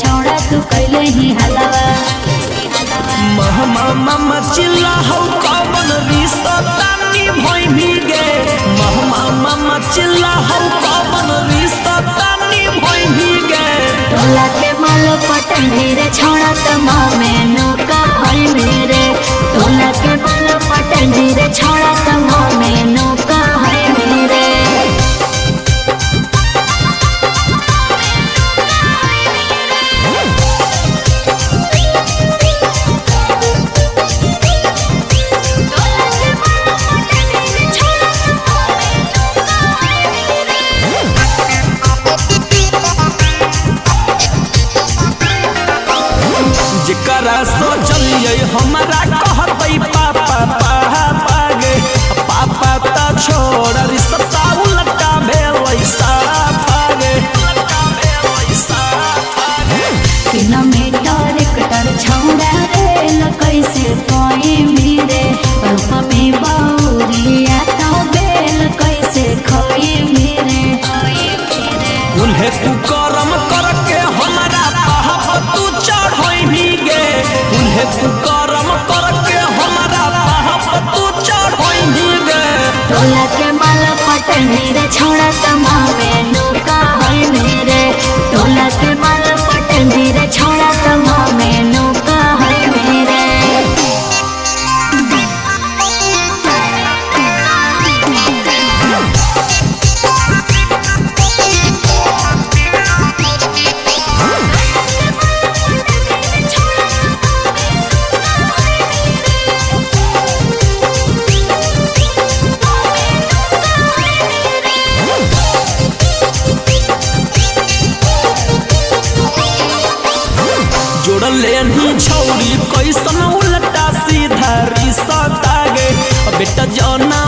छौड़ा तू कैले ही हलवा महमा मामा चिल्ला हो कौन रिश्ता तानी भई भीगे महमा मामा चिल्ला हो कौन रिश्ता तानी भई भीगे टोला के माल पटन रे छौड़ा तमा में नौका भई मेरे टोला के माल पटन रे छौड़ा तमा में नौका भई मेरे जरा सोचलिए हमारा कहते पापा पागे पापा ता छोड़ रिश्ता उल्टा भेलैसा भागे किलोमीटर कटर छौड़ा रे ल कैसे कोई मेरे रूप में बाउरिया तो बेल कैसे खोई मेरे उन्हें तू करम करके हमारा पाप तू चढ़ोई भीगे उन्हें तू करम करके हमारा पाप तू चढ़ोई भीगे टोला के माल पटन रे छौड़ा तमा में नौका है मेरे टोला के माल पटन रे छौड़ा तमा में नौका है मेरे जोड़ले नहीं छौरी कैसन उल्टा सीधा रिश्ता गे बेटा जाना